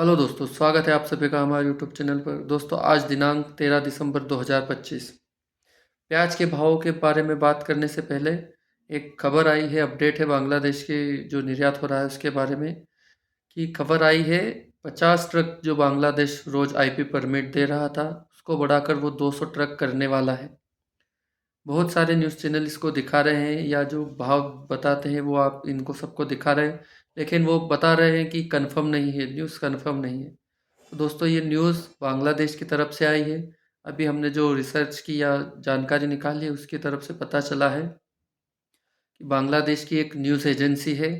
Hello दोस्तों, स्वागत है आप सभी का हमारे यूट्यूब चैनल पर। दोस्तों, आज दिनांक 13 दिसंबर 2025। प्याज के भावों के बारे में बात करने से पहले एक खबर आई है, अपडेट है बांग्लादेश के जो निर्यात हो रहा है उसके बारे में। कि खबर आई है 50 ट्रक जो बांग्लादेश रोज आईपी परमिट दे रहा था उसको बढ़ाकर वो 200 ट्रक करने वाला है। बहुत सारे न्यूज़ चैनल इसको दिखा रहे हैं या जो भाव बताते हैं वो आप इनको सबको दिखा रहे हैं, लेकिन वो बता रहे हैं कि कंफर्म नहीं है, न्यूज़ कंफर्म नहीं है। तो दोस्तों, ये न्यूज़ बांग्लादेश की तरफ से आई है। अभी हमने जो रिसर्च की या जानकारी निकाली है उसकी तरफ से पता चला है कि बांग्लादेश की एक न्यूज़ एजेंसी है,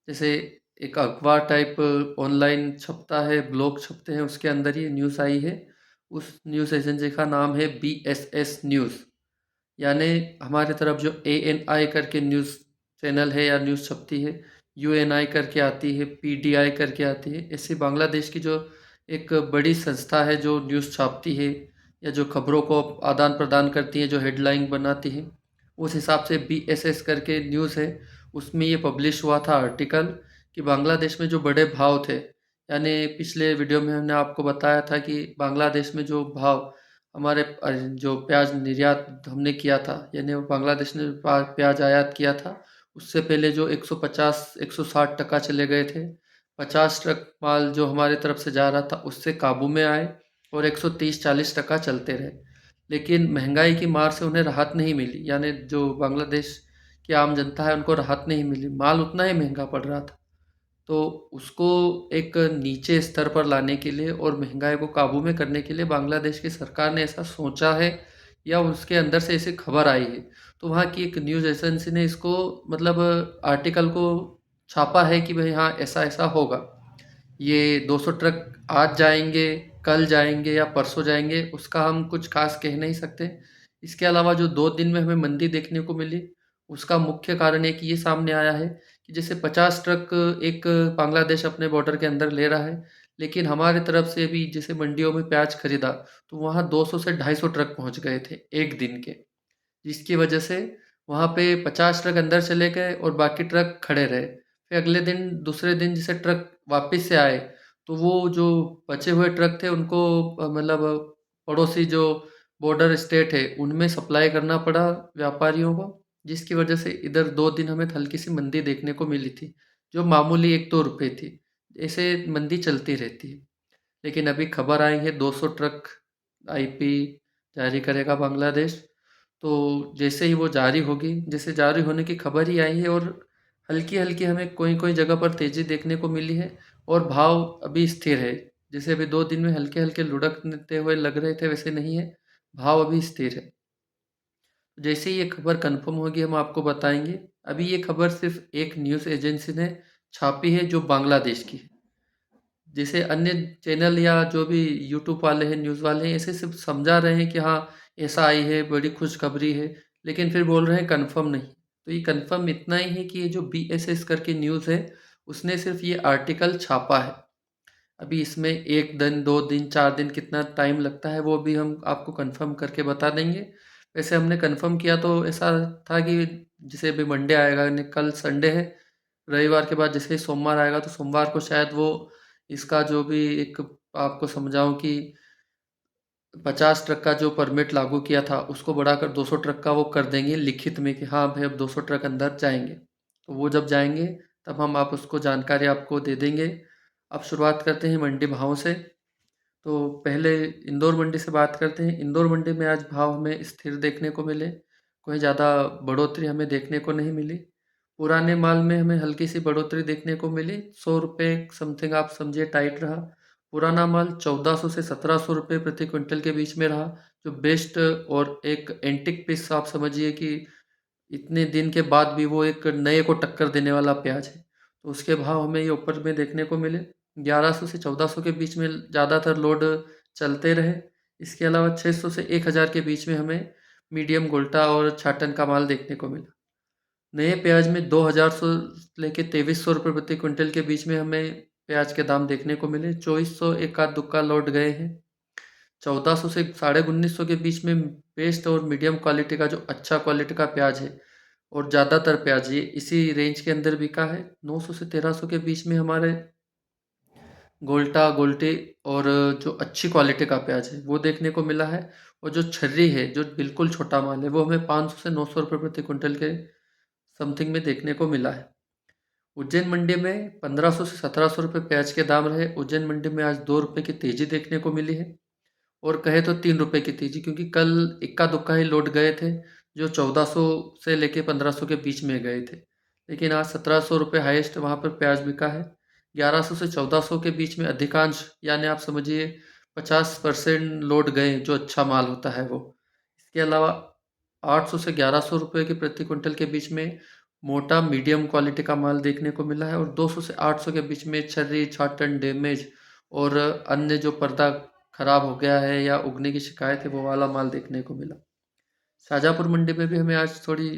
जैसे एक अखबार टाइप ऑनलाइन छपता है, ब्लॉग छपते हैं, उसके अंदर ये न्यूज़ आई है। उस न्यूज़ एजेंसी का नाम है BSS न्यूज़। यानी हमारे तरफ जो ANI करके न्यूज़ चैनल है या न्यूज़ छपती है, UNI करके आती है, PDI करके आती है, ऐसे बांग्लादेश की जो एक बड़ी संस्था है जो न्यूज़ छापती है या जो खबरों को आदान प्रदान करती है, जो हेडलाइन बनाती है, उस हिसाब से BSS करके न्यूज़ है। उसमें ये पब्लिश हुआ था आर्टिकल कि बांग्लादेश में जो बड़े भाव थे, यानी पिछले वीडियो में हमने आपको बताया था कि बांग्लादेश में जो भाव हमारे जो प्याज निर्यात हमने किया था, यानी वो बांग्लादेश ने प्याज आयात किया था, उससे पहले जो 150-160 टका चले गए थे। 50 ट्रक माल जो हमारे तरफ से जा रहा था उससे काबू में आए और 130-40 टका चलते रहे। लेकिन महंगाई की मार से उन्हें राहत नहीं मिली, यानी जो बांग्लादेश की आम जनता है उनको राहत नहीं मिली, माल उतना ही महंगा पड़ रहा था। तो उसको एक नीचे स्तर पर लाने के लिए और महंगाई को काबू में करने के लिए बांग्लादेश की सरकार ने ऐसा सोचा है या उसके अंदर से ऐसी खबर आई है। तो वहाँ की एक न्यूज़ एजेंसी ने इसको मतलब आर्टिकल को छापा है कि भाई हाँ, ऐसा ऐसा होगा। ये 200 ट्रक आज जाएंगे, कल जाएंगे या परसों जाएंगे, उसका हम कुछ खास कह नहीं सकते। इसके अलावा जो 2 दिन में हमें मंदी देखने को मिली, उसका मुख्य कारण एक ये सामने आया है कि जैसे 50 ट्रक एक बांग्लादेश अपने बॉर्डर के अंदर ले रहा है, लेकिन हमारे तरफ से भी जैसे मंडियों में प्याज खरीदा तो वहाँ 200 से 250 ट्रक पहुँच गए थे एक दिन के, जिसकी वजह से वहाँ पे 50 ट्रक अंदर चले गए और बाकी ट्रक खड़े रहे। फिर अगले दिन दूसरे दिन जैसे ट्रक वापस से आए तो वो जो बचे हुए ट्रक थे उनको मतलब पड़ोसी जो बॉर्डर स्टेट है उनमें सप्लाई करना पड़ा व्यापारियों को, जिसकी वजह से इधर 2 दिन हमें हल्की सी मंदी देखने को मिली थी, जो मामूली 1-2 रुपए थी। ऐसे मंदी चलती रहती है। लेकिन अभी खबर आई है 200 ट्रक आईपी जारी करेगा बांग्लादेश। तो जैसे ही वो जारी होगी, जैसे जारी होने की खबर ही आई है और हल्की-हल्की हमें कोई-कोई जगह पर तेज़ी देखने को मिली है और भाव अभी स्थिर है। जैसे अभी 2 दिन में हल्के-हल्के लुढ़कते हुए लग रहे थे वैसे नहीं है, भाव अभी स्थिर है। जैसे ही ये खबर कन्फर्म होगी हम आपको बताएँगे। अभी ये खबर सिर्फ़ एक न्यूज़ एजेंसी ने छापी है जो बांग्लादेश की है। जैसे अन्य चैनल या जो भी यूट्यूब वाले हैं, न्यूज़ वाले हैं, ऐसे सिर्फ समझा रहे हैं कि हाँ, ऐसा आई है, बड़ी खुशखबरी है, लेकिन फिर बोल रहे हैं कन्फर्म नहीं। तो ये कन्फर्म इतना ही है कि ये जो BSS करके न्यूज़ है, उसने सिर्फ ये आर्टिकल छापा है। अभी इसमें 1 दिन, 2 दिन, 4 दिन कितना टाइम लगता है, वो भी हम आपको कन्फर्म करके बता देंगे। वैसे हमने कन्फर्म किया तो ऐसा था कि जैसे अभी मंडे आएगा, यानी कल संडे है, रविवार के बाद जैसे ही सोमवार आएगा तो सोमवार को शायद वो इसका जो भी एक आपको समझाऊँ कि 50 ट्रक का जो परमिट लागू किया था उसको बढ़ाकर 200 ट्रक का वो कर देंगे लिखित में कि हाँ भाई, अब 200 ट्रक अंदर जाएँगे। तो वो जब जाएँगे तब हम आप उसको जानकारी आपको दे देंगे। अब शुरुआत करते हैं मंडी भावों से। तो पहले इंदौर मंडी से बात करते हैं। इंदौर मंडी में आज भाव हमें स्थिर देखने को मिले, कोई ज़्यादा बढ़ोतरी हमें देखने को नहीं मिली। पुराने माल में हमें हल्की सी बढ़ोतरी देखने को मिली, 100 रुपए समथिंग आप समझिए टाइट रहा। पुराना माल 1400 से 1700 रुपए प्रति क्विंटल के बीच में रहा, जो बेस्ट और एक एंटीक पीस आप समझिए कि इतने दिन के बाद भी वो एक नए को टक्कर देने वाला प्याज है। तो उसके भाव हमें ये ऊपर में देखने को मिले। 1100 से 1400 के बीच में ज़्यादातर लोड चलते रहे। इसके अलावा 600 से 1000 के बीच में हमें मीडियम गोल्टा और छाटन का माल देखने को मिला। नए प्याज में 2000 से लेके 2300 रुपये प्रति क्विंटल के बीच में हमें प्याज के दाम देखने को मिले। 2400 एकाध दुक्का लौट गए हैं। 1400 से 1950 के बीच में बेस्ट और मीडियम क्वालिटी का जो अच्छा क्वालिटी का प्याज है और ज़्यादातर प्याज ये इसी रेंज के अंदर बिका है। 900 से 1300 के बीच में हमारे गोल्टा, गोल्टी और जो अच्छी क्वालिटी का प्याज है वो देखने को मिला है। और जो छर्री है, जो बिल्कुल छोटा माल है, वो हमें 500 से 900 रुपये प्रति क्विंटल के समथिंग में देखने को मिला है। उज्जैन मंडी में 1500 से 1700 रुपये प्याज के दाम रहे। उज्जैन मंडी में आज 2 रुपये की तेज़ी देखने को मिली है, और कहे तो 3 रुपये की तेज़ी, क्योंकि कल इक्का दुक्का ही लोट गए थे जो 1400 से लेके 1500 के बीच में गए थे। लेकिन आज 1700 रुपये हाईएस्ट वहाँ पर प्याज बिका है। 1100 से 1400 के बीच में अधिकांश, यानी आप समझिए 50% लोट गए, जो अच्छा माल होता है वो। इसके अलावा 800 से 1100 रुपये के प्रति क्विंटल के बीच में मोटा मीडियम क्वालिटी का माल देखने को मिला है, और 200 से 800 के बीच में छर्री, छाटन, डैमेज और अन्य जो पर्दा खराब हो गया है या उगने की शिकायत है, वो वाला माल देखने को मिला। शाहजहाँपुर मंडी में भी हमें आज थोड़ी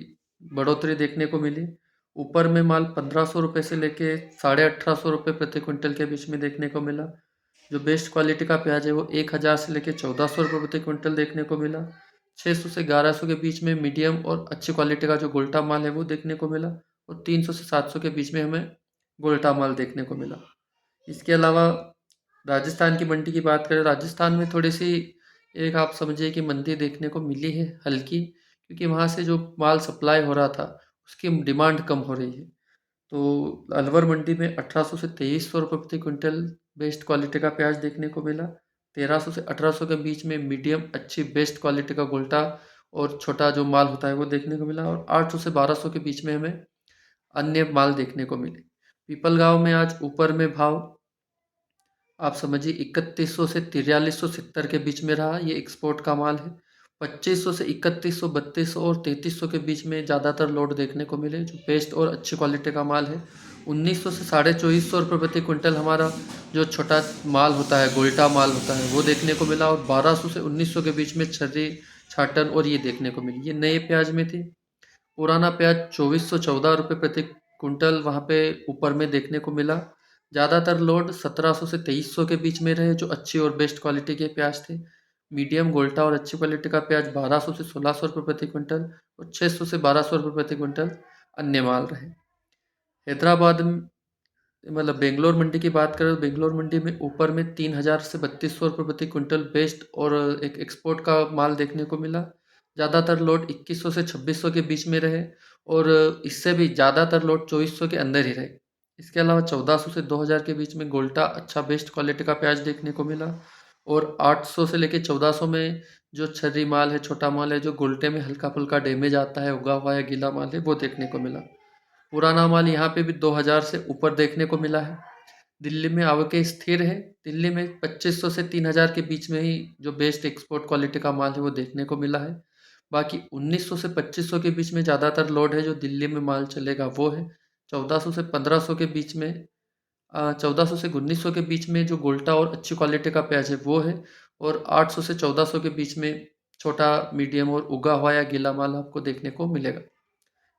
बढ़ोतरी देखने को मिली। ऊपर में माल 1500 रुपये से लेके 1850 रुपये प्रति क्विंटल के बीच में देखने को मिला। जो बेस्ट क्वालिटी का प्याज है वो 1000 से लेके 1400 रुपये प्रति क्विंटल देखने को मिला। 600 से 1100 के बीच में मीडियम और अच्छी क्वालिटी का जो गोल्टा माल है वो देखने को मिला, और 300 से 700 के बीच में हमें गोल्टा माल देखने को मिला। इसके अलावा राजस्थान की मंडी की बात करें, राजस्थान में थोड़ी सी एक आप समझिए कि मंदी देखने को मिली है हल्की, क्योंकि वहाँ से जो माल सप्लाई हो रहा था उसकी डिमांड कम हो रही है। तो अलवर मंडी में 1800 से 2300 रुपये प्रति क्विंटल बेस्ट क्वालिटी का प्याज देखने को मिला। 1300 से 1800 के बीच में मीडियम अच्छी बेस्ट क्वालिटी का गोल्टा और छोटा जो माल होता है वो देखने को मिला, और 800 से 1200 के बीच में हमें अन्य माल देखने को मिले। पीपलगाँव में आज ऊपर में भाव आप समझिए 3100 से 4370 के बीच में रहा। ये एक्सपोर्ट का माल है। 2500 से 3100, 3200 और 3300 के बीच में ज़्यादातर लोड देखने को मिले, जो बेस्ट और अच्छी क्वालिटी का माल है। 1900 से 2450 रुपये प्रति क्विंटल हमारा जो छोटा माल होता है, गोल्टा माल होता है, वो देखने को मिला, और 1200 से 1900 के बीच में छर्री, छाटन और ये देखने को मिली। ये नए प्याज में थी। पुराना प्याज 2414 रुपये प्रति कुंटल वहाँ पे ऊपर में देखने को मिला। ज़्यादातर लोड 1700 से 2300 के बीच में रहे, जो अच्छी और बेस्ट क्वालिटी के प्याज थे। मीडियम, गोल्टा और अच्छी क्वालिटी का प्याज 1200 से 1600 रुपये प्रति क्विंटल और 600 से 1200 रुपये प्रति क्विंटल अन्य माल रहे। हैदराबाद मतलब बेंगलोर मंडी की बात करें तो बेंगलोर मंडी में ऊपर में 3000 से 3200 रुपये प्रति क्विंटल बेस्ट और एक एक्सपोर्ट का माल देखने को मिला। ज़्यादातर लोड 2100 से 2600 के बीच में रहे, और इससे भी ज़्यादातर लोड 2400 के अंदर ही रहे। इसके अलावा 1400 से 2000 के बीच में गोल्टा अच्छा बेस्ट क्वालिटी का प्याज देखने को मिला, और 800 से लेके 1400 में जो छर्री माल है, छोटा माल है, जो गोल्टे में हल्का फुल्का डैमेज आता है, उगा हुआ या गीला माल है, वो देखने को मिला। पुराना माल यहाँ पे भी 2000 से ऊपर देखने को मिला है। दिल्ली में आवकें स्थिर है। दिल्ली में 2500 से 3000 के बीच में ही जो बेस्ट एक्सपोर्ट क्वालिटी का माल है वो देखने को मिला है। बाकी 1900 से 2500 के बीच में ज़्यादातर लोड है, जो दिल्ली में माल चलेगा वो है। 1400 से 1500 के बीच में 1400 से 1900 के बीच में जो गोल्टा और अच्छी क्वालिटी का प्याज है वो है, और 800 से 1400 के बीच में छोटा, मीडियम और उगा हुआ या गीला माल आपको देखने को मिलेगा।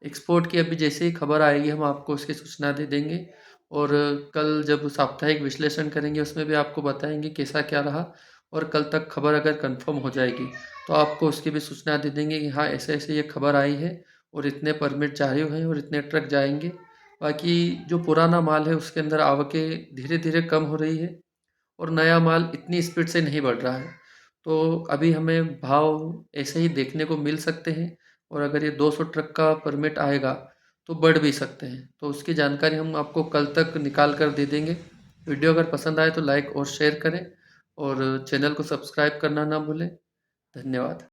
एक्सपोर्ट की अभी जैसे ही खबर आएगी हम आपको उसकी सूचना दे देंगे, और कल जब साप्ताहिक विश्लेषण करेंगे उसमें भी आपको बताएंगे कैसा क्या रहा, और कल तक खबर अगर कंफर्म हो जाएगी तो आपको उसकी भी सूचना दे देंगे कि हाँ ऐसे ऐसे ये खबर आई है और इतने परमिट जारी हुए हैं और इतने ट्रक जाएंगे। बाकी जो पुराना माल है उसके अंदर आवकें धीरे धीरे कम हो रही है, और नया माल इतनी स्पीड से नहीं बढ़ रहा है। तो अभी हमें भाव ऐसे ही देखने को मिल सकते हैं, और अगर ये 200 ट्रक का परमिट आएगा तो बढ़ भी सकते हैं। तो उसकी जानकारी हम आपको कल तक निकाल कर दे देंगे। वीडियो अगर पसंद आए तो लाइक और शेयर करें, और चैनल को सब्सक्राइब करना ना भूलें। धन्यवाद।